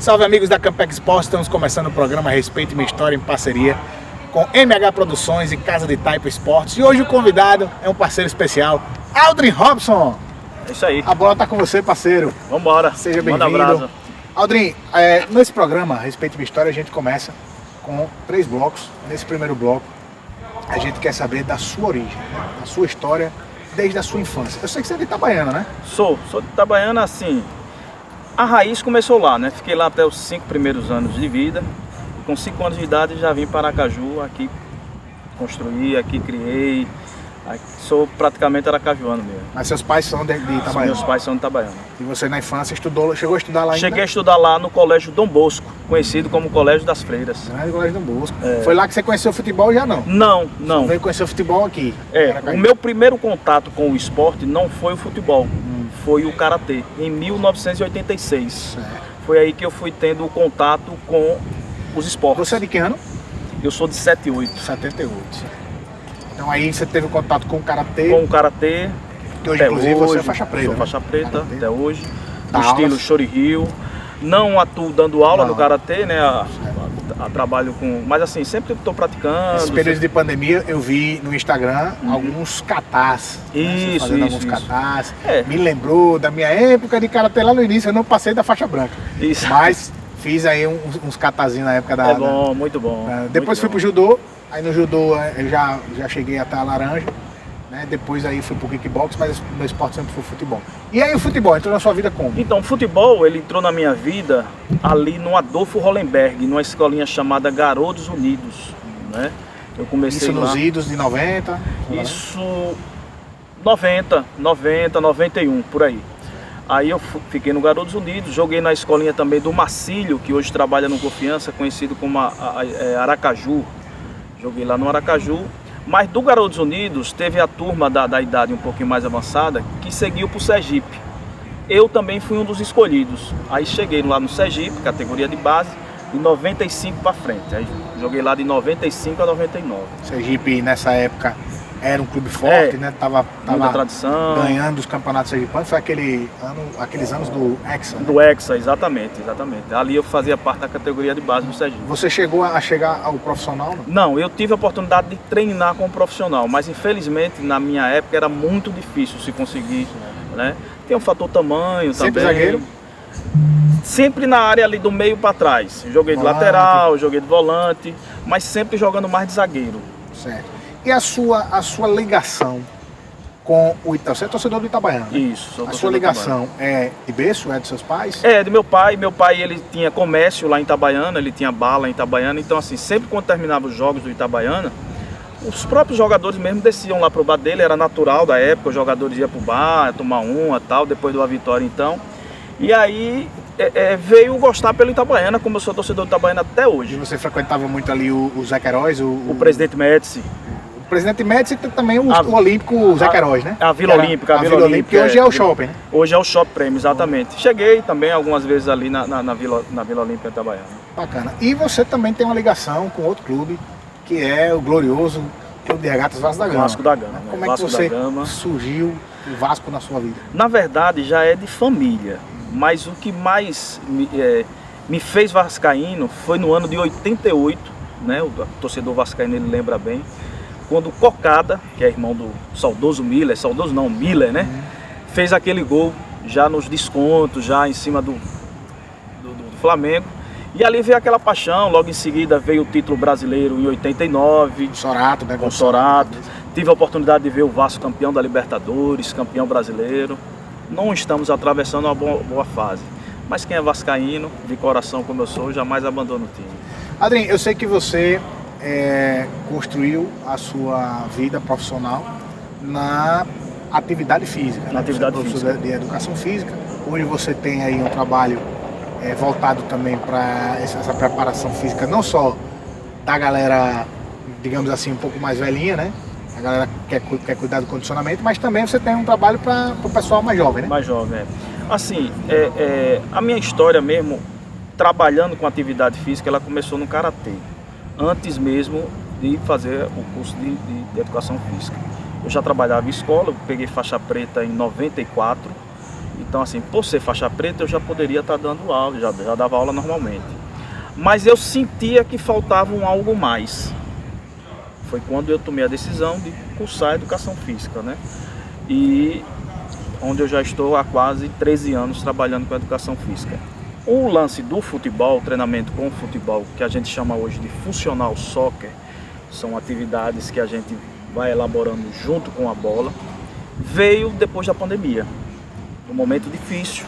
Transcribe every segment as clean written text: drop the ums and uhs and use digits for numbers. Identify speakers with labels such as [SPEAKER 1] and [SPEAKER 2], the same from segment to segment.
[SPEAKER 1] Salve amigos da Campec Sports, estamos começando o programa Respeite Minha História em parceria com MH Produções e Casa de Taipa Esportes. E hoje o convidado é um parceiro especial, Aldrin Robson.
[SPEAKER 2] É isso aí.
[SPEAKER 1] A bola tá com você, parceiro.
[SPEAKER 2] Vambora.
[SPEAKER 1] Seja
[SPEAKER 2] Manda
[SPEAKER 1] bem-vindo.
[SPEAKER 2] brasa.
[SPEAKER 1] Aldrin, nesse programa Respeite Minha História a gente começa com 3 blocos. Nesse primeiro bloco a gente quer saber da sua origem, né? Da sua história desde a sua infância. Eu sei que você é de Itabaiana, né?
[SPEAKER 2] Sou de Itabaiana, assim. A raiz começou lá, né? Fiquei lá até os 5 primeiros anos de vida. E com 5 anos de idade já vim para Aracaju, aqui construí, aqui criei. Aqui, sou praticamente aracajuano mesmo.
[SPEAKER 1] Mas seus pais são de Itabaiana?
[SPEAKER 2] Meus pais são de Itabaiana.
[SPEAKER 1] E você na infância chegou a estudar lá ainda?
[SPEAKER 2] Cheguei a estudar lá no Colégio Dom Bosco, conhecido como Colégio das Freiras.
[SPEAKER 1] Grande Colégio Dom Bosco. Foi lá que você conheceu o futebol ou já não?
[SPEAKER 2] Não.
[SPEAKER 1] Você veio conhecer o futebol aqui?
[SPEAKER 2] O meu primeiro contato com o esporte não foi o futebol, foi o karatê, em 1986.
[SPEAKER 1] Certo.
[SPEAKER 2] Foi aí que eu fui tendo contato com os esportes.
[SPEAKER 1] Você é de que ano?
[SPEAKER 2] Eu sou de 78.
[SPEAKER 1] 78. Então aí você teve contato com o karatê?
[SPEAKER 2] Com o karatê,
[SPEAKER 1] Que hoje,
[SPEAKER 2] até
[SPEAKER 1] inclusive,
[SPEAKER 2] hoje,
[SPEAKER 1] você é faixa preta.
[SPEAKER 2] sou faixa preta
[SPEAKER 1] Karatê.
[SPEAKER 2] até hoje,
[SPEAKER 1] Dá
[SPEAKER 2] no estilo
[SPEAKER 1] aulas?
[SPEAKER 2] Shorihyo. Não atuo dando aula
[SPEAKER 1] Não.
[SPEAKER 2] no karatê, né? A trabalho com, mas assim, sempre estou praticando.
[SPEAKER 1] Nesse período de pandemia eu vi no Instagram alguns katás. Você fazendo alguns katás. Me lembrou da minha época de karatê lá no início. Eu não passei da faixa branca.
[SPEAKER 2] Isso.
[SPEAKER 1] Mas fiz aí uns katazinhos na época da...
[SPEAKER 2] É bom, muito bom.
[SPEAKER 1] Depois
[SPEAKER 2] muito
[SPEAKER 1] fui
[SPEAKER 2] bom.
[SPEAKER 1] pro judô. Aí no judô eu já cheguei até a laranja. Né? Depois aí fui pro kickbox, mas o meu esporte sempre foi futebol. E aí o futebol entrou na sua vida como?
[SPEAKER 2] Então, o futebol, ele entrou na minha vida ali no Adolfo Hollenberg, numa escolinha chamada Garotos Unidos, né? Eu comecei
[SPEAKER 1] Isso nos
[SPEAKER 2] lá.
[SPEAKER 1] idos de 90?
[SPEAKER 2] Isso 90, 91, por aí. Aí eu fiquei no Garotos Unidos, joguei na escolinha também do Marcílio, que hoje trabalha no Confiança, conhecido como Aracaju. Joguei lá no Aracaju. Mas do Garotos Unidos teve a turma da idade um pouquinho mais avançada que seguiu para o Sergipe. Eu também fui um dos escolhidos. Aí cheguei lá no Sergipe, categoria de base, de 95 para frente. Aí joguei lá de 95 a 99.
[SPEAKER 1] Sergipe nessa época era um clube forte, né? Tava
[SPEAKER 2] muita tradição.
[SPEAKER 1] Ganhando os campeonatos sergipanos. Foi aqueles anos do Hexa, né?
[SPEAKER 2] Do Hexa, exatamente. Ali eu fazia parte da categoria de base do Sergipe.
[SPEAKER 1] Você chegou a chegar ao profissional? Não?
[SPEAKER 2] Não, eu tive a oportunidade de treinar como profissional, mas infelizmente na minha época era muito difícil se conseguir, né? Tem um fator tamanho
[SPEAKER 1] Sempre
[SPEAKER 2] também.
[SPEAKER 1] zagueiro?
[SPEAKER 2] Sempre na área ali do meio para trás. Joguei de
[SPEAKER 1] Volante.
[SPEAKER 2] lateral, joguei de volante, mas sempre jogando mais de zagueiro.
[SPEAKER 1] Certo. E a sua ligação com o Itabaiana? Você é torcedor do Itabaiana, né?
[SPEAKER 2] Isso, sou
[SPEAKER 1] A
[SPEAKER 2] torcedor
[SPEAKER 1] sua
[SPEAKER 2] do
[SPEAKER 1] ligação é de berço? É dos seus pais?
[SPEAKER 2] É, de meu pai. Meu pai, ele tinha comércio lá em Itabaiana, ele tinha bala em Itabaiana. Então, assim, sempre quando terminava os jogos do Itabaiana, os próprios jogadores mesmo desciam lá pro bar dele. Era natural da época, os jogadores iam pro bar, tomar uma e tal, depois da vitória, então. E aí veio gostar pelo Itabaiana, como eu sou torcedor do Itabaiana até
[SPEAKER 1] E
[SPEAKER 2] hoje.
[SPEAKER 1] você frequentava muito ali o Zé Queiroz?
[SPEAKER 2] O presidente Médici.
[SPEAKER 1] O presidente Médici e também o Olímpico Zé Queiroz, né?
[SPEAKER 2] A Vila Olímpica.
[SPEAKER 1] A Vila Olímpica, que hoje é o shopping, né?
[SPEAKER 2] Hoje é o Shopping Prêmio, exatamente. Cheguei também algumas vezes ali na Vila Olímpica Itabaiana.
[SPEAKER 1] Bacana. E você também tem uma ligação com outro clube, que é o glorioso Clube de Regatas Vasco da Gama.
[SPEAKER 2] Vasco da Gama, né?
[SPEAKER 1] Como é
[SPEAKER 2] Vasco
[SPEAKER 1] que você
[SPEAKER 2] da Gama.
[SPEAKER 1] surgiu o Vasco na sua vida?
[SPEAKER 2] Na verdade, já é de família, mas o que mais me fez vascaíno foi no ano de 88, né? O torcedor vascaíno ele lembra bem, quando o Cocada, que é irmão do saudoso Miller, Miller, né? Fez aquele gol já nos descontos, já em cima do Flamengo. E ali veio aquela paixão, logo em seguida veio o título brasileiro em 89.
[SPEAKER 1] Sorato, né?
[SPEAKER 2] Com o Sorato. Tive a oportunidade de ver o Vasco campeão da Libertadores, campeão brasileiro. Não estamos atravessando uma boa fase. Mas quem é vascaíno, de coração como eu sou, jamais abandona o time.
[SPEAKER 1] Adrien, eu sei que você construiu a sua vida profissional na atividade física.
[SPEAKER 2] Na atividade
[SPEAKER 1] você é
[SPEAKER 2] física.
[SPEAKER 1] professor de educação física. Hoje você tem aí um trabalho voltado também para essa preparação física, não só da galera, digamos assim, um pouco mais velhinha, né? A galera quer cuidar do condicionamento, mas também você tem um trabalho para o pessoal mais jovem, né?
[SPEAKER 2] Mais jovem, Assim, a minha história mesmo, trabalhando com atividade física, ela começou no karatê. Antes mesmo de fazer o curso de educação física. Eu já trabalhava em escola, eu peguei faixa preta em 94 e Então, assim, por ser faixa preta, eu já poderia estar dando aula, já dava aula normalmente. Mas eu sentia que faltava um algo mais. Foi quando eu tomei a decisão de cursar Educação Física, né? E onde eu já estou há quase 13 anos trabalhando com Educação Física. O lance do futebol, o treinamento com o futebol, que a gente chama hoje de Funcional Soccer, são atividades que a gente vai elaborando junto com a bola, veio depois da pandemia, um momento difícil.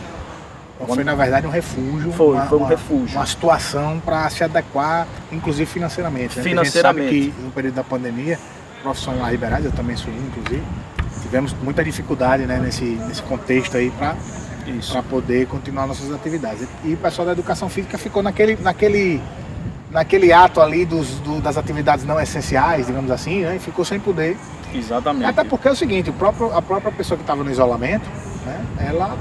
[SPEAKER 1] Então, foi na verdade um refúgio,
[SPEAKER 2] foi um refúgio,
[SPEAKER 1] uma situação para se adequar, inclusive financeiramente. Né?
[SPEAKER 2] Financeiramente.
[SPEAKER 1] A gente sabe que no período da pandemia, profissionais liberais, eu também sou um, inclusive, tivemos muita dificuldade, né, nesse contexto aí para poder continuar nossas atividades. E o pessoal da Educação Física ficou naquele ato ali das atividades não essenciais, digamos assim, né, e ficou sem poder.
[SPEAKER 2] Exatamente.
[SPEAKER 1] Até porque é o seguinte, a própria pessoa que estava no isolamento, né, ela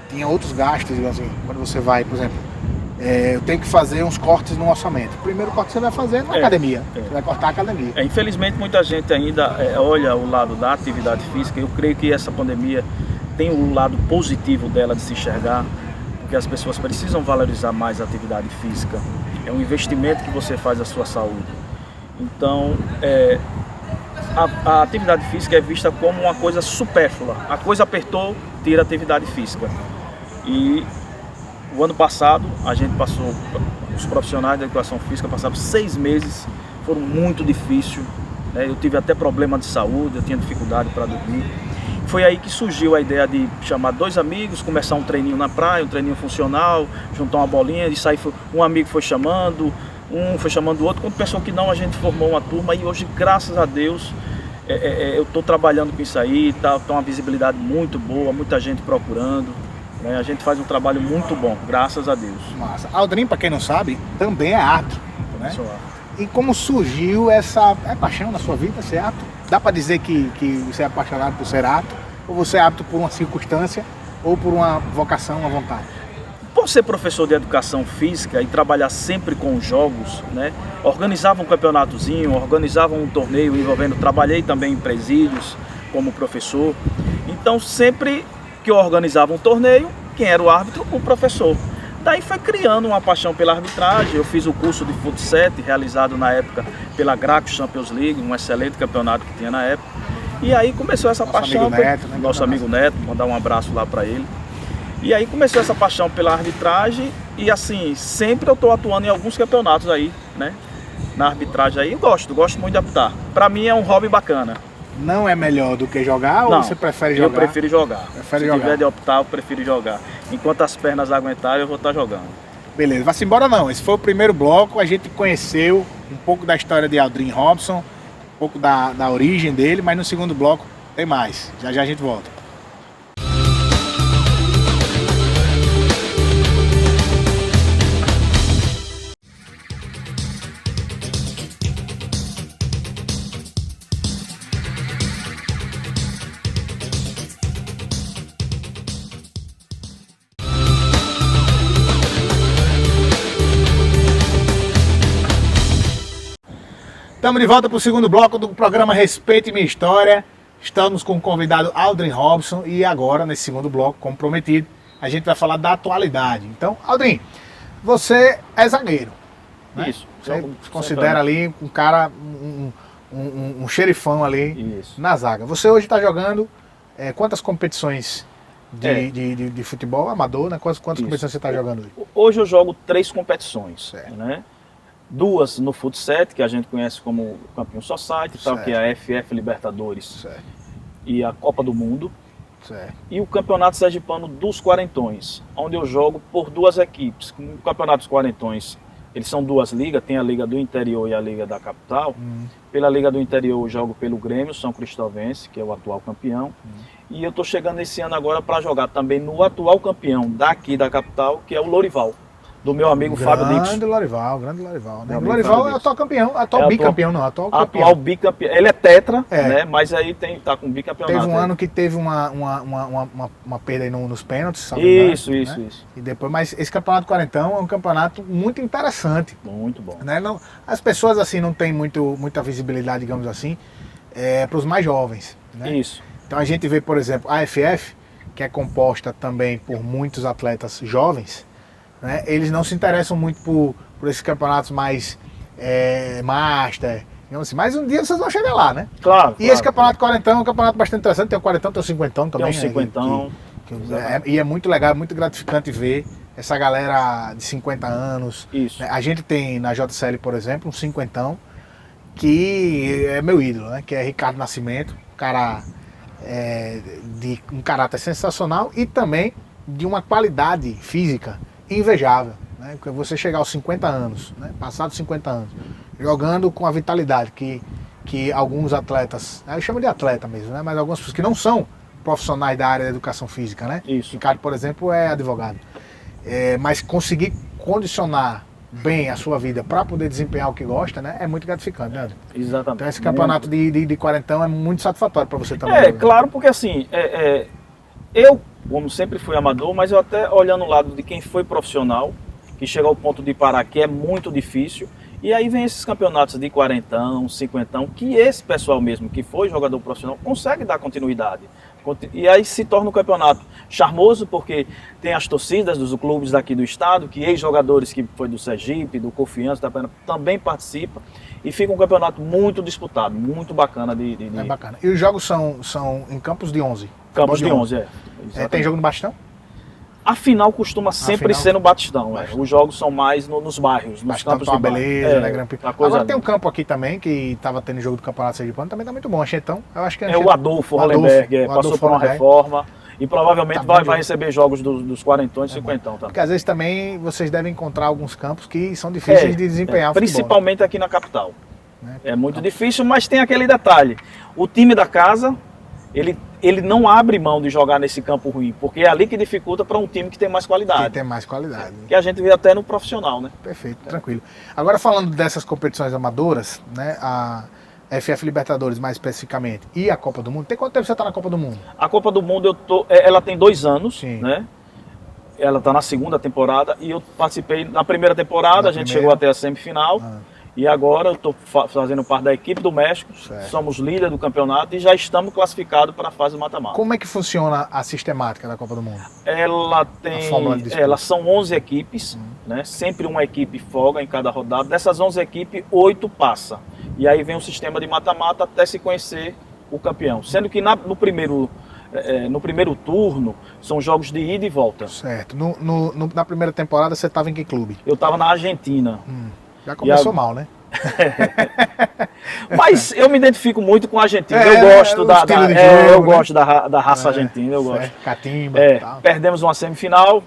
[SPEAKER 1] tinha outros gastos, digamos assim. Quando você vai, por exemplo, eu tenho que fazer uns cortes no orçamento. O primeiro corte que você vai fazer na academia. Você vai cortar a academia.
[SPEAKER 2] Infelizmente, muita gente ainda olha o lado da atividade física. Eu creio que essa pandemia tem o lado positivo dela de se enxergar, porque as pessoas precisam valorizar mais a atividade física. É um investimento que você faz à sua saúde. Então, a atividade física é vista como uma coisa supérflua. A coisa apertou, tira a atividade física. E o ano passado, a gente passou, os profissionais da Educação Física passaram 6 meses, foram muito difíceis, né? Eu tive até problema de saúde, eu tinha dificuldade para dormir. Foi aí que surgiu a ideia de chamar 2 amigos, começar um treininho na praia, um treininho funcional, juntar uma bolinha, e sair, um amigo foi chamando, um foi chamando o outro. Quando pensou que não, a gente formou uma turma e hoje, graças a Deus, eu estou trabalhando com isso aí, tá uma visibilidade muito boa, muita gente procurando. A gente faz um trabalho muito bom, graças a Deus.
[SPEAKER 1] Massa. Aldrin, para quem não sabe, também é árbitro, né? E como surgiu essa paixão na sua vida, ser árbitro? Dá para dizer que você é apaixonado por ser árbitro? Ou você é árbitro por uma circunstância ou por uma vocação, uma vontade?
[SPEAKER 2] Por ser professor de Educação Física e trabalhar sempre com jogos, né? Organizava um campeonatozinho, organizava um torneio envolvendo, trabalhei também em presídios como professor. Então sempre que eu organizava um torneio, quem era o árbitro? O professor. Daí foi criando uma paixão pela arbitragem. Eu fiz o curso de Fut 7, realizado na época pela Graco Champions League, um excelente campeonato que tinha na época. E aí começou essa paixão.
[SPEAKER 1] Amigo Neto, né?
[SPEAKER 2] Nosso amigo Neto, mandar um abraço lá para ele. E aí começou essa paixão pela arbitragem e assim, sempre eu estou atuando em alguns campeonatos aí, né? Na arbitragem aí, eu gosto muito de apitar. Para mim é um hobby bacana.
[SPEAKER 1] Não é melhor do que jogar
[SPEAKER 2] Não,
[SPEAKER 1] ou você prefere jogar?
[SPEAKER 2] Eu prefiro jogar. Se
[SPEAKER 1] jogar.
[SPEAKER 2] tiver de optar, eu prefiro jogar. Enquanto as pernas aguentarem, eu vou estar jogando.
[SPEAKER 1] Beleza, vai-se embora não. Esse foi o primeiro bloco, a gente conheceu um pouco da história de Aldrin Robson, um pouco da origem dele, mas no segundo bloco tem mais. Já já a gente volta. Estamos de volta para o segundo bloco do programa Respeite Minha História. Estamos com o convidado Aldrin Robson e agora, nesse segundo bloco, como prometido, a gente vai falar da atualidade. Então, Aldrin, você é zagueiro, né?
[SPEAKER 2] Isso.
[SPEAKER 1] Você se considera ali um cara, um xerifão ali.
[SPEAKER 2] Isso.
[SPEAKER 1] Na zaga. Você hoje está jogando quantas competições de futebol amador, né? Quantas competições você está jogando hoje?
[SPEAKER 2] Hoje eu jogo 3 competições,
[SPEAKER 1] Certo.
[SPEAKER 2] né? 2 no Fut 7, que a gente conhece como Campeão Society, tal, que é a FF Libertadores,
[SPEAKER 1] Certo.
[SPEAKER 2] e a Copa do Mundo.
[SPEAKER 1] Certo.
[SPEAKER 2] E o Campeonato Sergipano dos Quarentões, onde eu jogo por 2 equipes. No Campeonato dos Quarentões, eles são 2 ligas, tem a Liga do Interior e a Liga da Capital. Pela Liga do Interior eu jogo pelo Grêmio São Cristóvense, que é o atual campeão. E eu estou chegando esse ano agora para jogar também no atual campeão daqui da capital, que é o Lorival, do meu amigo Fábio Dix.
[SPEAKER 1] Grande Lorival. Né?
[SPEAKER 2] Meu
[SPEAKER 1] Lorival
[SPEAKER 2] amigo
[SPEAKER 1] é atual campeão, atual bicampeão, não, atual campeão.
[SPEAKER 2] Atual bicampeão. Ele é tetra, né? Mas aí tá com bicampeonato.
[SPEAKER 1] Teve um ano que teve uma perda aí nos pênaltis, sabe?
[SPEAKER 2] Isso.
[SPEAKER 1] E depois, mas esse campeonato quarentão é um campeonato muito interessante.
[SPEAKER 2] Muito bom.
[SPEAKER 1] Né? Não, as pessoas assim não têm muita visibilidade, digamos assim, para os mais jovens. Né?
[SPEAKER 2] Isso.
[SPEAKER 1] Então a gente vê, por exemplo, a AFF, que é composta também por muitos atletas jovens, né, eles não se interessam muito por esses campeonatos mais master, digamos assim. Mas um dia vocês vão chegar lá, né?
[SPEAKER 2] Claro.
[SPEAKER 1] E esse campeonato quarentão é um campeonato bastante interessante. Tem o quarentão, tem o cinquentão também.
[SPEAKER 2] Tem um cinquentão.
[SPEAKER 1] E é muito legal, muito gratificante ver essa galera de 50 anos.
[SPEAKER 2] Isso.
[SPEAKER 1] A gente tem na JCL, por exemplo, um cinquentão que é meu ídolo, né? Que é Ricardo Nascimento, um cara de um caráter sensacional e também de uma qualidade física invejável, né? Porque você chegar aos 50 anos, né? Passados 50 anos, jogando com a vitalidade que alguns atletas, eu chamo de atleta mesmo, né? Mas algumas pessoas que não são profissionais da área da educação física, né?
[SPEAKER 2] Isso.
[SPEAKER 1] Ricardo, por exemplo, é advogado. Mas conseguir condicionar bem a sua vida para poder desempenhar o que gosta, né? É muito gratificante, né?
[SPEAKER 2] Exatamente.
[SPEAKER 1] Então esse campeonato de quarentão é muito satisfatório para você também.
[SPEAKER 2] É, claro, porque assim, eu, como sempre fui amador, mas eu até olhando o lado de quem foi profissional, que chega ao ponto de parar, que é muito difícil, e aí vem esses campeonatos de quarentão, cinquentão, que esse pessoal mesmo, que foi jogador profissional, consegue dar continuidade. E aí se torna um campeonato charmoso, porque tem as torcidas dos clubes daqui do estado, que ex-jogadores que foi do Sergipe, do Confiança, da Pena, também participam, e fica um campeonato muito disputado, muito bacana.
[SPEAKER 1] É bacana. E os jogos são em campos de 11?
[SPEAKER 2] Campos de 11,
[SPEAKER 1] tem jogo no Bastão?
[SPEAKER 2] A final costuma sempre ser no Batistão. Os jogos são mais nos bairros, nos
[SPEAKER 1] Bastão
[SPEAKER 2] campos
[SPEAKER 1] tá uma
[SPEAKER 2] de bairro.
[SPEAKER 1] beleza, né, Gran Prix. Agora
[SPEAKER 2] Agora
[SPEAKER 1] tem um campo aqui também, que estava tendo jogo do Campeonato Sergipano, também tá muito bom. Anchetão, eu acho que
[SPEAKER 2] é o Adolfo Hollenberg, passou por uma reforma e provavelmente vai receber jogos dos quarentões e cinquentão também.
[SPEAKER 1] Porque às vezes também vocês devem encontrar alguns campos que são difíceis de desempenhar.
[SPEAKER 2] Principalmente
[SPEAKER 1] futebol,
[SPEAKER 2] aqui na capital.
[SPEAKER 1] né?
[SPEAKER 2] É muito difícil, mas tem aquele detalhe. O time da casa, ele não abre mão de jogar nesse campo ruim, porque é ali que dificulta para um time que tem mais qualidade.
[SPEAKER 1] Que tem mais qualidade.
[SPEAKER 2] Que a gente vê até no profissional, né?
[SPEAKER 1] Perfeito, tranquilo. Agora falando dessas competições amadoras, né, a FF Libertadores mais especificamente, e a Copa do Mundo, tem quanto tempo você está na Copa do Mundo?
[SPEAKER 2] A Copa do Mundo, ela tem 2 anos,
[SPEAKER 1] Sim.
[SPEAKER 2] né? Ela está na segunda temporada e eu participei na primeira temporada, a gente chegou até a semifinal. E agora eu estou fazendo parte da equipe do México, somos líder do campeonato e já estamos classificados para a fase mata-mata.
[SPEAKER 1] Como é que funciona a sistemática da Copa do Mundo?
[SPEAKER 2] Ela tem, elas são 11 equipes, né? Sempre uma equipe folga em cada rodada. Dessas 11 equipes, 8 passa. E aí vem o sistema de mata-mata até se conhecer o campeão. Sendo que no primeiro turno são jogos de ida e volta.
[SPEAKER 1] Certo. Na primeira temporada você estava em que clube?
[SPEAKER 2] Eu estava na Argentina.
[SPEAKER 1] Já começou mal, né?
[SPEAKER 2] Mas eu me identifico muito com a Argentina. Eu gosto gosto da raça argentina. Eu gosto.
[SPEAKER 1] Catimba, tal.
[SPEAKER 2] Perdemos uma semifinal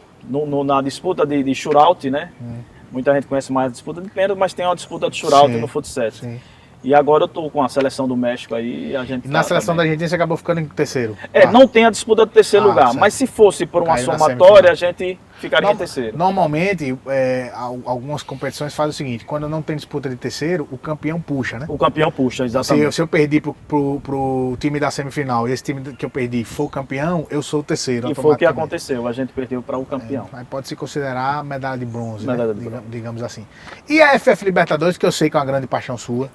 [SPEAKER 2] na disputa de shootout, né? Muita gente conhece mais a disputa de pênalti, mas tem uma disputa de shootout no futsal. E agora eu estou com a seleção do México aí. E
[SPEAKER 1] na seleção da Argentina você acabou ficando em terceiro?
[SPEAKER 2] Não tem a disputa do terceiro lugar, certo. Mas se fosse por uma somatória, a gente ficaria em terceiro.
[SPEAKER 1] Normalmente, algumas competições fazem o seguinte: quando não tem disputa de terceiro, o campeão puxa, né?
[SPEAKER 2] O campeão puxa, exatamente.
[SPEAKER 1] Se eu perdi pro time da semifinal e esse time que eu perdi for campeão, eu sou o terceiro.
[SPEAKER 2] E foi o que aconteceu, a gente perdeu para o campeão.
[SPEAKER 1] Aí pode se considerar medalha de bronze, digamos assim. E a FF Libertadores, que eu sei que é uma grande paixão sua.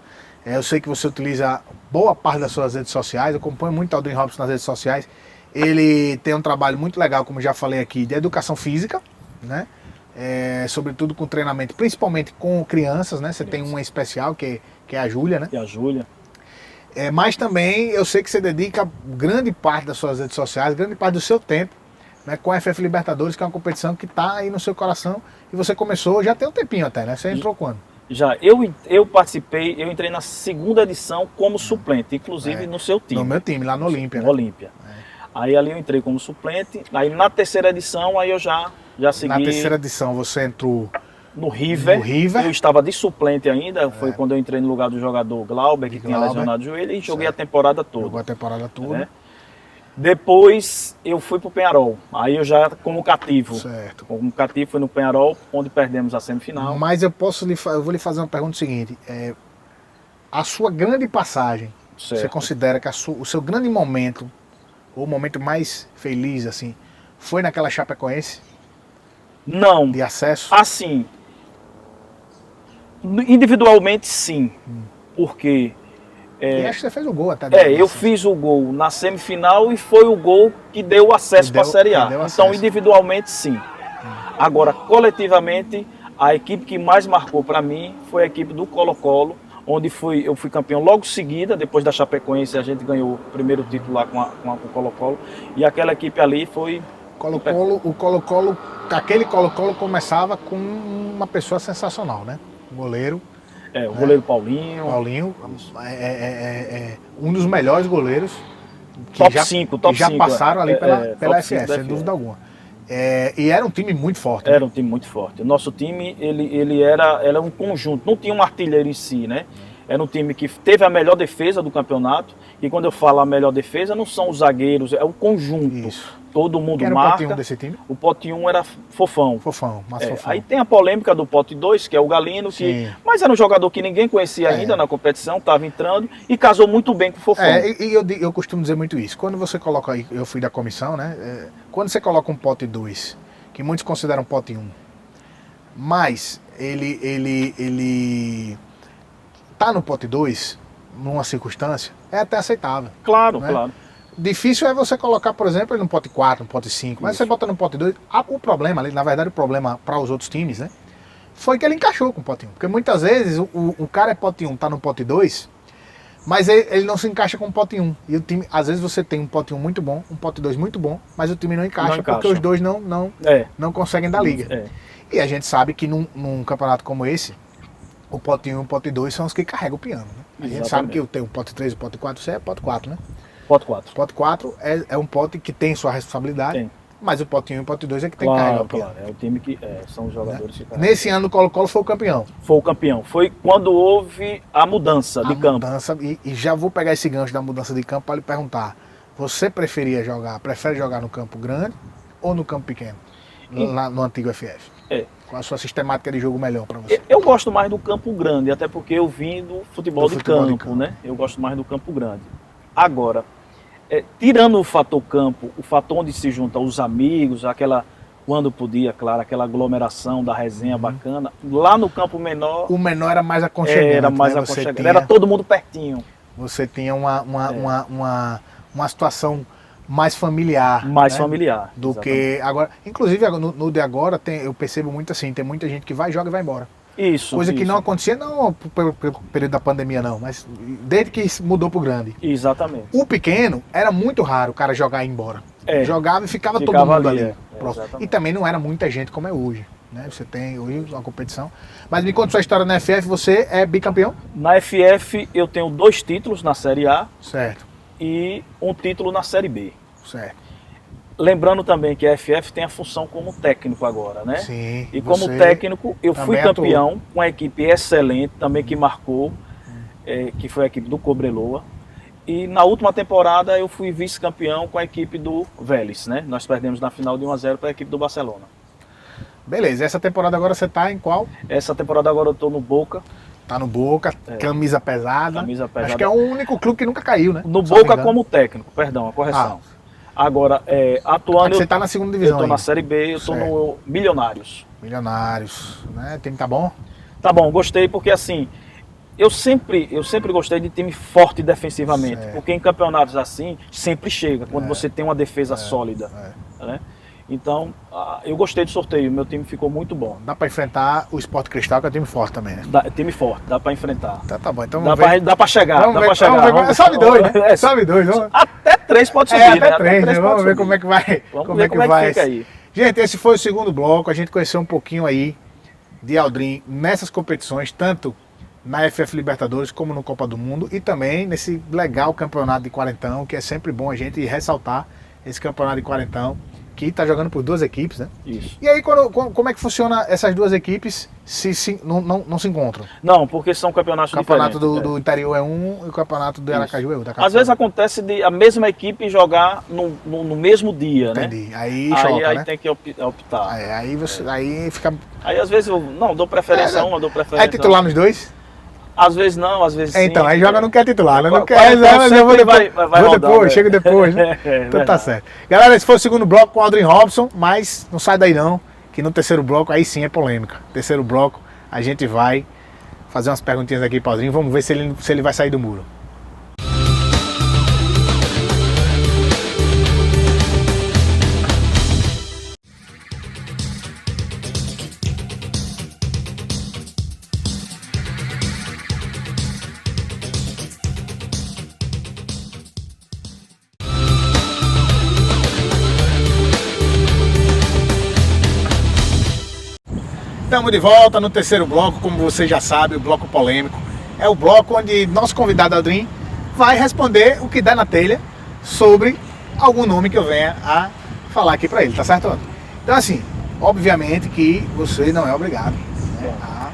[SPEAKER 1] Eu sei que você utiliza boa parte das suas redes sociais, eu acompanho muito o Aldrin Robson nas redes sociais. Ele tem um trabalho muito legal, como já falei aqui, de educação física, né? Sobretudo com treinamento, principalmente com crianças, né? Você tem uma especial, que é a Júlia, né?
[SPEAKER 2] E a Júlia.
[SPEAKER 1] Mas também eu sei que você dedica grande parte das suas redes sociais, grande parte do seu tempo, né, com a FF Libertadores, que é uma competição que está aí no seu coração. E você começou, já tem um tempinho até, né? Você entrou quando?
[SPEAKER 2] Já, eu participei, eu entrei na segunda edição como suplente, inclusive no seu time.
[SPEAKER 1] No meu time, lá no Olímpia.
[SPEAKER 2] No Olímpia. Aí ali eu entrei como suplente, aí na terceira edição, aí eu já segui.
[SPEAKER 1] Na terceira edição você entrou
[SPEAKER 2] no River. Eu estava de suplente ainda, foi quando eu entrei no lugar do jogador Glauber, que tinha lesionado o joelho, e joguei a temporada toda.
[SPEAKER 1] Jogou a temporada toda.
[SPEAKER 2] Depois eu fui pro Penharol, aí eu já como cativo.
[SPEAKER 1] Certo.
[SPEAKER 2] Como cativo foi no Penharol, onde perdemos a semifinal.
[SPEAKER 1] Mas eu vou lhe fazer uma pergunta seguinte. A sua grande passagem, você considera que o seu grande momento, ou o momento mais feliz, assim, foi naquela Chapecoense?
[SPEAKER 2] Não.
[SPEAKER 1] De acesso?
[SPEAKER 2] Assim, individualmente sim, porque
[SPEAKER 1] E acho que você fez o gol até.
[SPEAKER 2] Eu fiz o gol na semifinal e foi o gol que deu o acesso para a Série A. Então, individualmente, sim. Agora, coletivamente, a equipe que mais marcou para mim foi a equipe do Colo-Colo, onde eu fui campeão logo seguida, depois da Chapecoense, a gente ganhou o primeiro título lá com o Colo-Colo. E aquela equipe ali foi...
[SPEAKER 1] O Colo-Colo, aquele Colo-Colo começava com uma pessoa sensacional, né? O goleiro.
[SPEAKER 2] O goleiro Paulinho.
[SPEAKER 1] Paulinho é um dos melhores goleiros que
[SPEAKER 2] top 5
[SPEAKER 1] já passaram ali pela FS, sem dúvida alguma. E era um time muito forte.
[SPEAKER 2] Era um time muito forte. O nosso time ele era um conjunto, não tinha um artilheiro em si, né? Era um time que teve a melhor defesa do campeonato. E quando eu falo a melhor defesa, não são os zagueiros, é o conjunto.
[SPEAKER 1] Isso.
[SPEAKER 2] Todo mundo
[SPEAKER 1] era
[SPEAKER 2] marca.
[SPEAKER 1] O pote 1 desse time?
[SPEAKER 2] O pote 1 era Fofão.
[SPEAKER 1] Fofão.
[SPEAKER 2] Aí tem a polêmica do pote 2, que é o Galino, mas era um jogador que ninguém conhecia ainda na competição, estava entrando e casou muito bem com o Fofão.
[SPEAKER 1] Eu costumo dizer muito isso. Quando você coloca, eu fui da comissão, né? Quando você coloca um pote 2, que muitos consideram pote 1, mas ele tá no pote 2, numa circunstância, é até aceitável.
[SPEAKER 2] Claro,
[SPEAKER 1] né?
[SPEAKER 2] Claro.
[SPEAKER 1] Difícil é você colocar, por exemplo, ele no pote 4, no pote 5, mas você bota no pote 2. O problema ali, na verdade, o problema para os outros times, né? Foi que ele encaixou com o pote 1. Porque muitas vezes o cara é pote 1, tá no pote 2, mas ele não se encaixa com o pote 1. E o time, às vezes você tem um pote 1 muito bom, um pote 2 muito bom, mas o time não encaixa porque os dois não conseguem dar liga. E a gente sabe que num campeonato como esse, o pote 1 e o pote 2 são os que carregam o piano. Né? A gente sabe que tem o pote 3 e o pote 4, você é pote 4, né?
[SPEAKER 2] Pote 4.
[SPEAKER 1] Pote 4 é um pote que tem sua responsabilidade, mas o pote 1 e o pote 2 é que tem que carregar o piano.
[SPEAKER 2] Claro, é o time que são os jogadores que carregam.
[SPEAKER 1] Nesse ano o Colo-Colo foi o campeão.
[SPEAKER 2] Foi o campeão. Foi quando houve a mudança de campo.
[SPEAKER 1] E já vou pegar esse gancho da mudança de campo para lhe perguntar. Você prefere jogar no campo grande ou no campo pequeno? Lá no antigo FF? Qual a sua sistemática de jogo melhor para você?
[SPEAKER 2] Eu gosto mais do campo grande, até porque eu vim do futebol de campo, né? Eu gosto mais do campo grande. Agora, tirando o fator campo, o fator onde se juntam os amigos, quando podia, claro, aquela aglomeração da resenha bacana, lá no campo menor...
[SPEAKER 1] O menor era mais aconchegante.
[SPEAKER 2] Era mais aconchegante, era todo mundo pertinho.
[SPEAKER 1] Você tinha uma situação mais familiar.
[SPEAKER 2] Mais familiar.
[SPEAKER 1] Do que agora. Inclusive, no de agora, eu percebo muito assim, tem muita gente que vai, joga e vai embora.
[SPEAKER 2] Isso.
[SPEAKER 1] Coisa que não acontecia, não pelo período da pandemia, não, mas desde que mudou pro grande.
[SPEAKER 2] Exatamente.
[SPEAKER 1] O pequeno, era muito raro o cara jogar e ir embora. Jogava e ficava todo mundo ali. E também não era muita gente como é hoje. Né? Você tem hoje uma competição. Mas me conta sua história na FF, você é bicampeão?
[SPEAKER 2] Na FF eu tenho 2 títulos na Série A.
[SPEAKER 1] Certo.
[SPEAKER 2] E um título na Série B.
[SPEAKER 1] Certo.
[SPEAKER 2] Lembrando também que a FF tem a função como técnico agora, né?
[SPEAKER 1] Sim.
[SPEAKER 2] E como técnico, eu fui campeão com uma equipe excelente, também que marcou, que foi a equipe do Cobreloa. E na última temporada eu fui vice-campeão com a equipe do Vélez, né? Nós perdemos na final de 1-0 para a equipe do Barcelona.
[SPEAKER 1] Beleza, essa temporada agora você tá em qual?
[SPEAKER 2] Essa temporada agora eu tô no Boca.
[SPEAKER 1] Tá no Boca, camisa pesada.
[SPEAKER 2] Camisa pesada.
[SPEAKER 1] Acho que é o único clube que nunca caiu, né?
[SPEAKER 2] No Boca como técnico, perdão, a correção. Agora, atuando...
[SPEAKER 1] Você tá na segunda divisão.
[SPEAKER 2] Eu tô na Série B, eu tô no Milionários.
[SPEAKER 1] Milionários, né? O time tá bom?
[SPEAKER 2] Tá bom, gostei porque assim, eu sempre gostei de time forte defensivamente. Porque em campeonatos assim, sempre chega, quando você tem uma defesa sólida. Né? Então, eu gostei do sorteio, meu time ficou muito bom.
[SPEAKER 1] Dá pra enfrentar o Sport Cristal, que é um time forte também, né?
[SPEAKER 2] Time forte, dá pra enfrentar.
[SPEAKER 1] Tá bom, então
[SPEAKER 2] dá pra chegar,
[SPEAKER 1] Sobe 2, né? Sobe 2.
[SPEAKER 2] Até 3 pode subir,
[SPEAKER 1] até 3, né? Vamos ver como é que vai.
[SPEAKER 2] Vamos ver como é que fica aí.
[SPEAKER 1] Gente, esse foi o segundo bloco, a gente conheceu um pouquinho aí de Aldrin nessas competições, tanto na FF Libertadores como no Copa do Mundo e também nesse legal campeonato de quarentão, que é sempre bom a gente ressaltar esse campeonato de quarentão, que está jogando por 2 equipes, né?
[SPEAKER 2] Isso.
[SPEAKER 1] E aí, como é que funciona essas 2 equipes se não se encontram?
[SPEAKER 2] Não, porque são campeonatos diferentes.
[SPEAKER 1] O campeonato do interior é um e o campeonato do Aracaju é outro.
[SPEAKER 2] Às vezes acontece de a mesma equipe jogar no mesmo dia,
[SPEAKER 1] Entendi.
[SPEAKER 2] Né?
[SPEAKER 1] Aí choca,
[SPEAKER 2] aí
[SPEAKER 1] né?
[SPEAKER 2] tem que optar.
[SPEAKER 1] Aí fica...
[SPEAKER 2] Aí às vezes eu dou preferência a uma, dou preferência a outra.
[SPEAKER 1] É titular nos 2?
[SPEAKER 2] Às vezes não, às vezes sim.
[SPEAKER 1] Então, aí joga não quer titular, né? Não quer, mas eu vou depois. Vou depois, chego depois, né? Então tá certo. Galera, esse foi o segundo bloco com o Aldrin Robson, mas não sai daí não, que no terceiro bloco aí sim é polêmica. Terceiro bloco, a gente vai fazer umas perguntinhas aqui para o Aldrin, vamos ver se ele vai sair do muro. Estamos de volta no terceiro bloco, como você já sabe, o bloco polêmico. É o bloco onde nosso convidado Aldrin vai responder o que dá na telha sobre algum nome que eu venha a falar aqui para ele, tá certo? Então assim, obviamente que você não é obrigado, né, a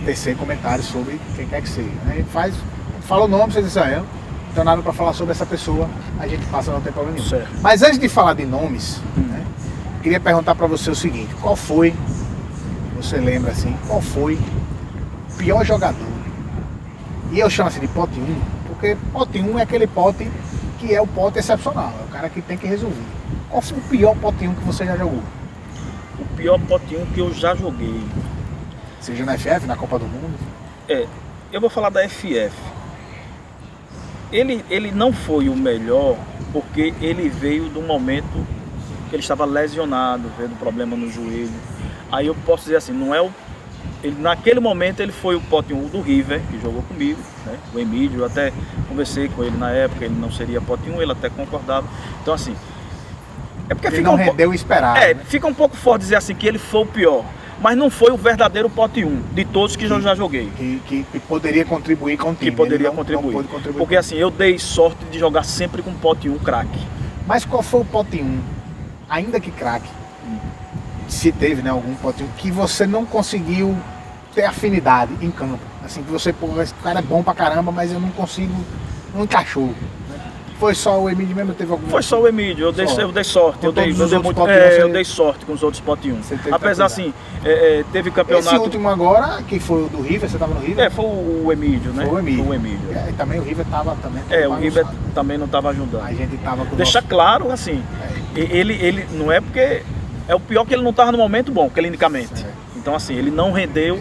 [SPEAKER 1] tecer comentários sobre quem quer que seja. Né? A gente fala o nome, você diz, eu não tenho nada para falar sobre essa pessoa, a gente passa, não tem problema nenhum.
[SPEAKER 2] Certo.
[SPEAKER 1] Mas antes de falar de nomes, né, queria perguntar para você o seguinte, qual foi, você lembra assim, qual foi o pior jogador? E eu chamo assim de pote 1, porque pote 1 é aquele pote que é o pote excepcional, é o cara que tem que resolver. Qual foi o pior pote 1 que você já jogou?
[SPEAKER 2] O pior pote 1 que eu já joguei.
[SPEAKER 1] Seja na FF, na Copa do Mundo?
[SPEAKER 2] Eu vou falar da FF. Ele não foi o melhor porque ele veio do momento que ele estava lesionado, veio do problema no joelho. Aí eu posso dizer assim, não é o... naquele momento ele foi o pote 1 do River, que jogou comigo, né? O Emílio, eu até conversei com ele na época, ele não seria pote 1, ele até concordava. Então assim, é porque
[SPEAKER 1] ele
[SPEAKER 2] fica
[SPEAKER 1] não rendeu o esperado.
[SPEAKER 2] né? Fica um pouco forte dizer assim que ele foi o pior, mas não foi o verdadeiro pote 1 de todos que eu já joguei.
[SPEAKER 1] Que poderia contribuir com o time.
[SPEAKER 2] Que poderia
[SPEAKER 1] não
[SPEAKER 2] contribuir.
[SPEAKER 1] Contribuir.
[SPEAKER 2] Porque assim, eu dei sorte de jogar sempre com pote 1 craque.
[SPEAKER 1] Mas qual foi o pote 1, ainda que craque, se teve, né, algum pote 1, que você não conseguiu ter afinidade em campo? Assim, que você, pô, esse cara é bom pra caramba, mas eu não consigo, não encaixou. Né? Foi só o Emílio mesmo? Teve algum?
[SPEAKER 2] Foi só o Emílio, eu dei sorte. Eu dei sorte com os outros pote 1. Apesar assim, teve campeonato...
[SPEAKER 1] Esse último agora, que foi o do River, você tava no River?
[SPEAKER 2] Foi o Emílio, né?
[SPEAKER 1] Foi o Emílio.
[SPEAKER 2] Foi o Emílio.
[SPEAKER 1] E também o River tava também.
[SPEAKER 2] O River também não tava ajudando.
[SPEAKER 1] A gente tava com
[SPEAKER 2] Deixa claro, assim, ele não é porque... É o pior que ele não estava no momento bom, clinicamente. Então assim, ele não rendeu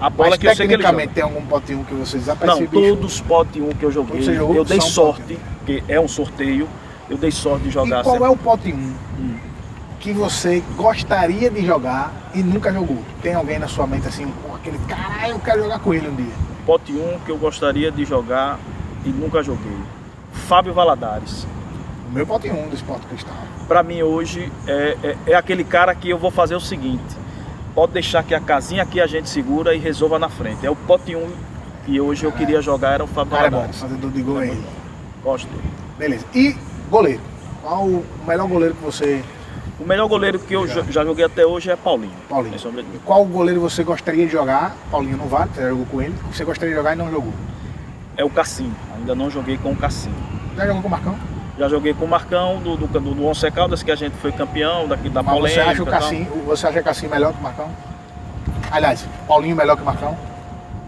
[SPEAKER 2] a bola. Mas que eu sei que ele joga.
[SPEAKER 1] Tem algum pote 1 que você
[SPEAKER 2] desapercebeu? Não, todos os pote 1 que eu joguei, eu dei sorte, porque é um sorteio, eu dei sorte de jogar.
[SPEAKER 1] E qual é o pote 1 que você gostaria de jogar e nunca jogou? Tem alguém na sua mente assim, aquele cara, eu quero jogar com ele um dia?
[SPEAKER 2] Pote 1 que eu gostaria de jogar e nunca joguei. Fábio Valadares.
[SPEAKER 1] O meu pote 1 do Sport Cristal.
[SPEAKER 2] Para mim hoje é aquele cara que eu vou fazer o seguinte, pode deixar que a casinha aqui a gente segura e resolva na frente. É o pote 1 que hoje eu queria jogar, era o Fábio Valadares.
[SPEAKER 1] Fazedor de gol aí.
[SPEAKER 2] Gosto dele.
[SPEAKER 1] Beleza. E goleiro? Qual o melhor goleiro que você...
[SPEAKER 2] O melhor goleiro que eu já joguei até hoje é Paulinho.
[SPEAKER 1] E qual goleiro você gostaria de jogar? Paulinho não vale, você já jogou com ele. Você gostaria de jogar e não jogou?
[SPEAKER 2] É o Cassim. Ainda não joguei com o Cassim.
[SPEAKER 1] Já jogou com o Marcão?
[SPEAKER 2] Já joguei com o Marcão, do Once Caldas, que a gente foi campeão daqui da polêmica.
[SPEAKER 1] Você acha o Cassim melhor que o Marcão? Aliás, Paulinho melhor que o Marcão?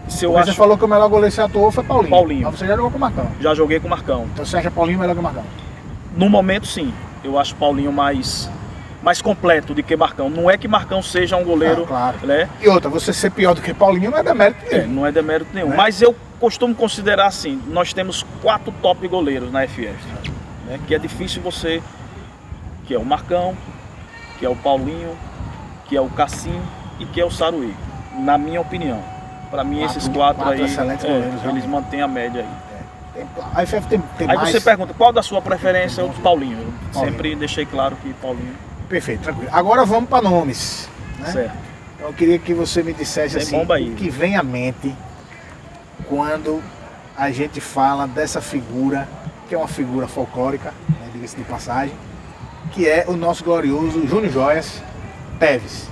[SPEAKER 2] Você
[SPEAKER 1] falou que o melhor goleiro que você atuou foi Paulinho. Mas você já jogou com o Marcão?
[SPEAKER 2] Já joguei com o Marcão.
[SPEAKER 1] Então você acha Paulinho melhor que o Marcão?
[SPEAKER 2] No momento, sim. Eu acho Paulinho mais completo do que Marcão. Não é que Marcão seja um goleiro...
[SPEAKER 1] claro.
[SPEAKER 2] Né?
[SPEAKER 1] E outra, você ser pior do que Paulinho não é demérito nenhum.
[SPEAKER 2] Não é demérito nenhum. Né? Mas eu costumo considerar assim, nós temos 4 top goleiros na FF. Né? Que é difícil você... Que é o Marcão, que é o Paulinho, que é o Cassim e que é o Saruí. Na minha opinião. Para mim, esses 4 aí, eles mantêm a média aí.
[SPEAKER 1] A FF tem
[SPEAKER 2] aí
[SPEAKER 1] mais...
[SPEAKER 2] você pergunta, qual da sua preferência? O Paulinho. Eu sempre deixei claro que Paulinho...
[SPEAKER 1] Perfeito, tranquilo. Agora vamos para nomes. Né?
[SPEAKER 2] Certo.
[SPEAKER 1] Eu queria que você me dissesse assim, o que vem à mente quando a gente fala dessa figura, que é uma figura folclórica, né, diga-se de passagem, que é o nosso glorioso Júnior Joias Teves.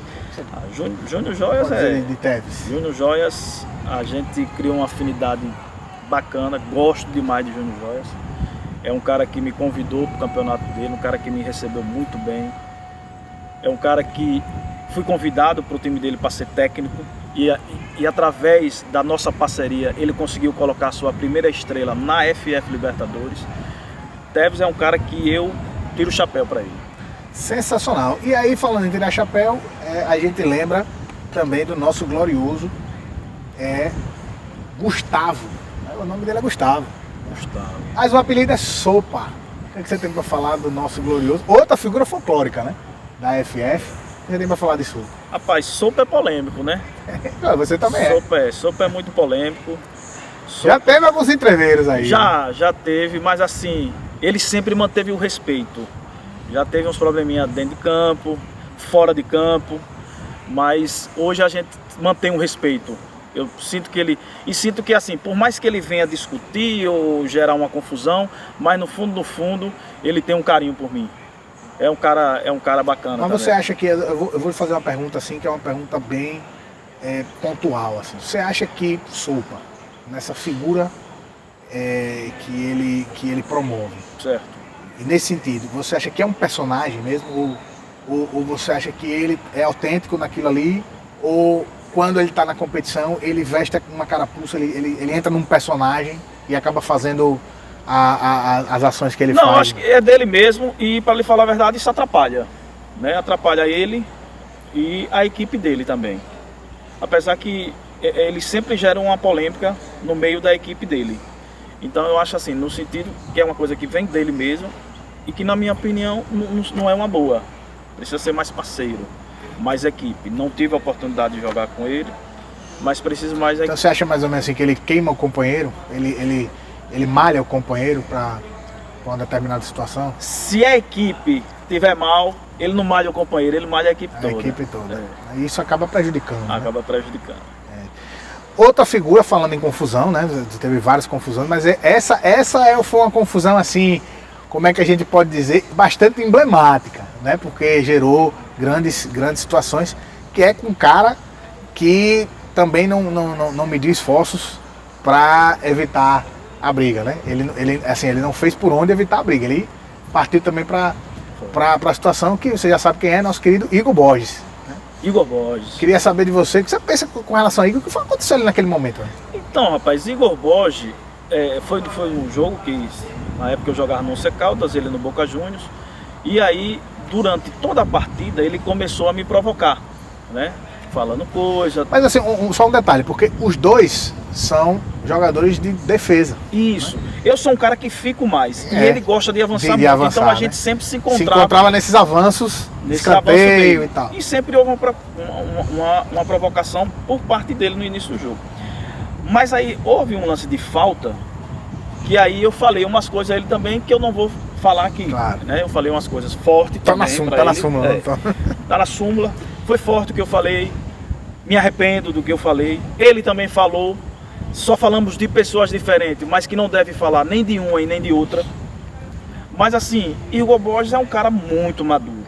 [SPEAKER 2] Júnior Joias
[SPEAKER 1] de Teves.
[SPEAKER 2] Júnior Joias, a gente criou uma afinidade bacana, gosto demais de Júnior Joias. É um cara que me convidou para o campeonato dele, um cara que me recebeu muito bem. É um cara que fui convidado para o time dele para ser técnico e através da nossa parceria ele conseguiu colocar a sua primeira estrela na FF Libertadores. Teves é um cara que eu tiro o chapéu para ele.
[SPEAKER 1] Sensacional. E aí, falando em tirar chapéu, a gente lembra também do nosso glorioso Gustavo. O nome dele é Gustavo. Mas o apelido é Sopa. O que você tem para falar do nosso glorioso? Outra figura folclórica, né? Da FF. O que você tem para falar de Sopa?
[SPEAKER 2] Rapaz, Sopa é polêmico, né?
[SPEAKER 1] Você também
[SPEAKER 2] Sopa é muito polêmico.
[SPEAKER 1] Sopa... Já teve alguns entreveiros aí.
[SPEAKER 2] Já teve, mas assim, ele sempre manteve o respeito. Já teve uns probleminha dentro de campo, fora de campo. Mas hoje a gente mantém um respeito. Eu sinto que ele... E sinto que, assim, por mais que ele venha discutir ou gerar uma confusão, mas no fundo, ele tem um carinho por mim. É um cara bacana.
[SPEAKER 1] Mas
[SPEAKER 2] também.
[SPEAKER 1] você acha que... Eu vou lhe fazer uma pergunta assim, que é uma pergunta bem pontual. Assim. Você acha que Sopa, nessa figura que ele promove,
[SPEAKER 2] certo.
[SPEAKER 1] E nesse sentido, você acha que é um personagem mesmo? Ou você acha que ele é autêntico naquilo ali? Ou quando ele está na competição, ele veste uma carapuça, ele entra num personagem e acaba fazendo as ações que ele faz?
[SPEAKER 2] Não, acho que é dele mesmo e, para lhe falar a verdade, isso atrapalha. Né? Atrapalha ele e a equipe dele também. Apesar que ele sempre gera uma polêmica no meio da equipe dele. Então eu acho assim, no sentido que é uma coisa que vem dele mesmo e que, na minha opinião, não é uma boa. Precisa ser mais parceiro, mais equipe. Não tive a oportunidade de jogar com ele, mas preciso mais equipe.
[SPEAKER 1] Então você acha mais ou menos assim que ele queima o companheiro? Ele malha o companheiro para uma determinada situação?
[SPEAKER 2] Se a equipe estiver mal, ele não malha o companheiro, ele malha a equipe toda.
[SPEAKER 1] A equipe toda. E isso acaba prejudicando.
[SPEAKER 2] Acaba prejudicando.
[SPEAKER 1] Outra figura, falando em confusão, né? Teve várias confusões, mas essa foi uma confusão assim, como é que a gente pode dizer, bastante emblemática, né? Porque gerou grandes situações, que é com um cara que também não mediu esforços para evitar a briga, né? Ele não fez por onde evitar a briga, ele partiu também para a situação que você já sabe quem é, nosso querido Igor Borges.
[SPEAKER 2] Igor Borges.
[SPEAKER 1] Queria saber de você, o que você pensa com relação a Igor, o que foi que aconteceu ali naquele momento? Né?
[SPEAKER 2] Então, rapaz, Igor Borges foi um jogo que, na época eu jogava no Once Caldas, ele no Boca Juniors, e aí, durante toda a partida, ele começou a me provocar, né? Falando coisa.
[SPEAKER 1] Mas assim, só um detalhe, porque os dois são jogadores de defesa.
[SPEAKER 2] Isso. Né? Eu sou um cara que fico mais. E ele gosta de avançar muito.
[SPEAKER 1] Avançar,
[SPEAKER 2] então a gente sempre se encontrava.
[SPEAKER 1] Se encontrava nesses avanços, escanteio e tal.
[SPEAKER 2] E sempre houve uma provocação por parte dele no início do jogo. Mas aí houve um lance de falta, que aí eu falei umas coisas a ele também que eu não vou falar aqui. Claro. Né? Eu falei umas coisas fortes também.
[SPEAKER 1] Tá na súmula.
[SPEAKER 2] Tá na súmula. Foi forte o que eu falei. Me arrependo do que eu falei. Ele também falou. Só falamos de pessoas diferentes, mas que não deve falar nem de uma e nem de outra. Mas assim, Igor Borges é um cara muito maduro.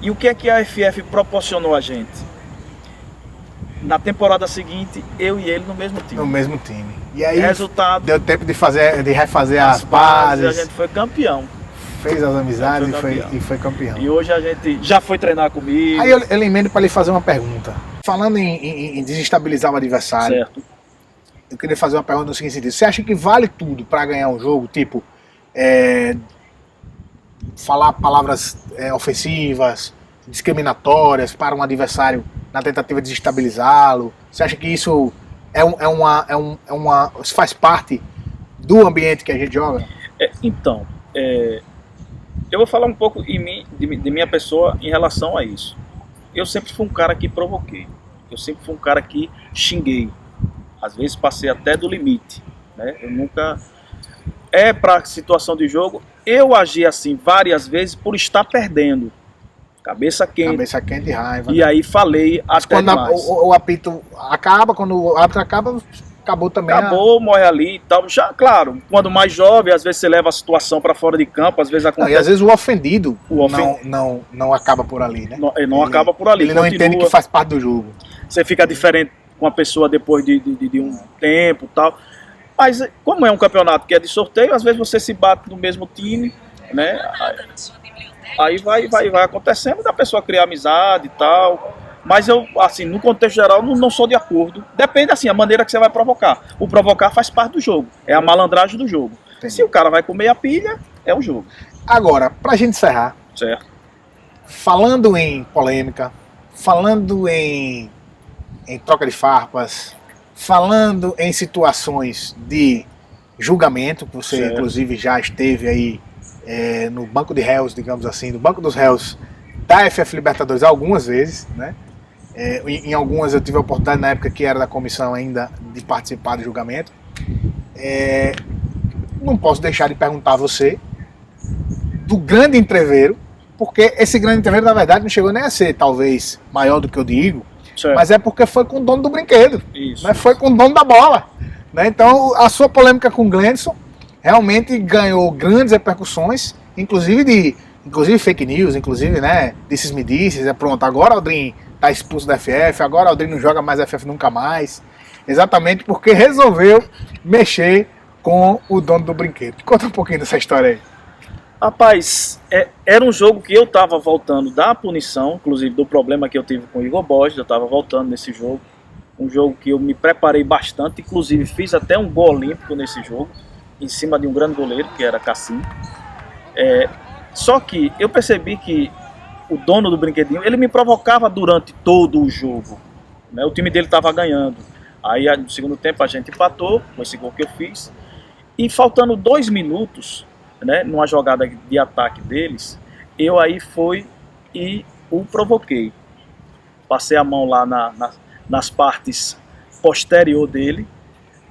[SPEAKER 2] E o que é que a FF proporcionou a gente? Na temporada seguinte, eu e ele no mesmo time.
[SPEAKER 1] No mesmo time. E aí,
[SPEAKER 2] resultado,
[SPEAKER 1] deu tempo de refazer as pazes.
[SPEAKER 2] E a gente foi campeão.
[SPEAKER 1] Fez as amizades e foi campeão.
[SPEAKER 2] E hoje a gente já foi treinar comigo.
[SPEAKER 1] Aí eu emendo para lhe fazer uma pergunta. Falando em desestabilizar o adversário,
[SPEAKER 2] certo.
[SPEAKER 1] Eu queria fazer uma pergunta no seguinte sentido. Você acha que vale tudo para ganhar um jogo? Tipo, falar palavras ofensivas, discriminatórias para um adversário na tentativa de desestabilizá-lo? Você acha que isso faz parte do ambiente que a gente joga?
[SPEAKER 2] Então, eu vou falar um pouco de minha pessoa em relação a isso. Eu sempre fui um cara que provoquei. Eu sempre fui um cara que xinguei. Às vezes passei até do limite. Né? Eu nunca... para situação de jogo, eu agi assim várias vezes por estar perdendo. Cabeça quente,
[SPEAKER 1] raiva.
[SPEAKER 2] E aí falei até
[SPEAKER 1] quando o apito acaba, quando o árbitro acaba, acabou também.
[SPEAKER 2] Acabou, morre ali e tal. Já, claro, quando mais jovem, às vezes você leva a situação para fora de campo, às vezes acontece.
[SPEAKER 1] E às vezes o ofendido não acaba por ali, né?
[SPEAKER 2] Não acaba por ali.
[SPEAKER 1] Ele não entende que faz parte do jogo.
[SPEAKER 2] Você fica diferente com a pessoa depois de um tempo e tal. Mas como é um campeonato que é de sorteio, às vezes você se bate no mesmo time, né? Aí vai acontecendo da pessoa criar amizade e tal. Mas eu, assim, no contexto geral, não sou de acordo. Depende, assim, a maneira que você vai provocar. O provocar faz parte do jogo. É a malandragem do jogo. Entendi. Se o cara vai comer a pilha, é o jogo.
[SPEAKER 1] Agora, pra gente encerrar.
[SPEAKER 2] Certo.
[SPEAKER 1] Falando em polêmica, falando em troca de farpas, falando em situações de julgamento, que você, certo, inclusive já esteve aí no banco de réus, digamos assim, no banco dos réus da FF Libertadores algumas vezes, né? Em algumas eu tive a oportunidade na época que era da comissão ainda de participar do julgamento. Não posso deixar de perguntar a você do grande entreveiro, porque esse grande entreveiro na verdade não chegou nem a ser talvez maior do que o de Igor,
[SPEAKER 2] Certo.
[SPEAKER 1] mas é porque foi com o dono do brinquedo,
[SPEAKER 2] Isso.
[SPEAKER 1] né? Foi com o dono da bola, né? Então a sua polêmica com o Glenderson realmente ganhou grandes repercussões, inclusive fake news, inclusive, né? Disses-me-disses, pronto, agora o Aldrin tá expulso da FF, agora o Aldrin não joga mais FF nunca mais, exatamente porque resolveu mexer com o dono do brinquedo. Conta um pouquinho dessa história aí.
[SPEAKER 2] Rapaz, era um jogo que eu tava voltando da punição, inclusive do problema que eu tive com o Igor Borges, eu tava voltando nesse jogo. Um jogo que eu me preparei bastante, inclusive fiz até um gol olímpico nesse jogo, em cima de um grande goleiro, que era Cassim. Só que eu percebi que o dono do brinquedinho, ele me provocava durante todo o jogo, né? O time dele estava ganhando. Aí no segundo tempo a gente empatou, com esse gol que eu fiz. E faltando 2 minutos, né, numa jogada de ataque deles, eu aí fui e o provoquei. Passei a mão lá nas partes posterior dele,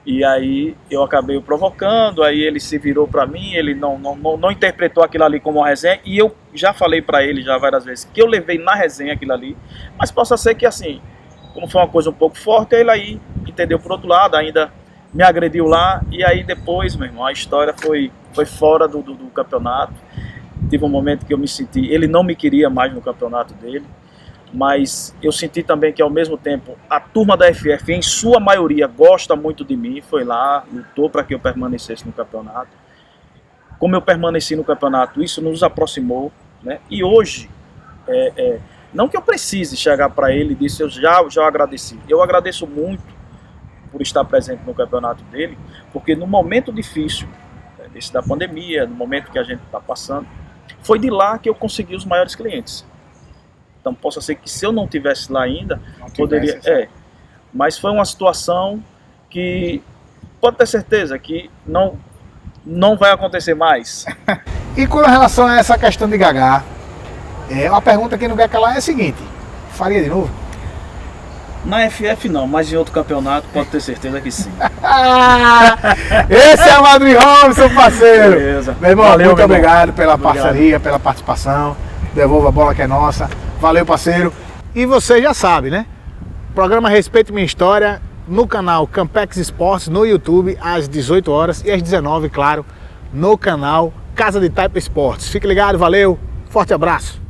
[SPEAKER 2] e aí eu acabei o provocando, aí ele se virou para mim, ele não interpretou aquilo ali como uma resenha, e eu já falei para ele já várias vezes que eu levei na resenha aquilo ali, mas possa ser que assim, como foi uma coisa um pouco forte, ele aí entendeu por outro lado, ainda me agrediu lá, e aí depois, meu irmão, a história foi fora do campeonato. Tive um momento que eu me senti, ele não me queria mais no campeonato dele, mas eu senti também que ao mesmo tempo a turma da FF, em sua maioria, gosta muito de mim, foi lá, lutou para que eu permanecesse no campeonato. Como eu permaneci no campeonato, isso nos aproximou, né? E hoje, não que eu precise chegar para ele e dizer, eu já agradeci. Eu agradeço muito por estar presente no campeonato dele, porque no momento difícil, desse da pandemia, no momento que a gente está passando, foi de lá que eu consegui os maiores clientes. Então possa ser que se eu não tivesse lá ainda, poderia... mas foi uma situação que pode ter certeza que não vai acontecer mais.
[SPEAKER 1] E com relação a essa questão de Gagá, uma pergunta que não quer calar é a seguinte: faria de novo?
[SPEAKER 2] Na FF não, mas em outro campeonato pode ter certeza que sim.
[SPEAKER 1] Esse é o Aldrin Robson, parceiro.
[SPEAKER 2] Beleza.
[SPEAKER 1] Meu irmão,
[SPEAKER 2] Valeu,
[SPEAKER 1] muito
[SPEAKER 2] meu irmão.
[SPEAKER 1] obrigado pela parceria, pela participação. Devolva a bola que é nossa. Valeu, parceiro. E você já sabe, né? Programa Respeito Minha História no canal Campex Esportes no YouTube às 18 horas e às 19, claro, no canal Casa de Taipa Esportes. Fique ligado, valeu, forte abraço.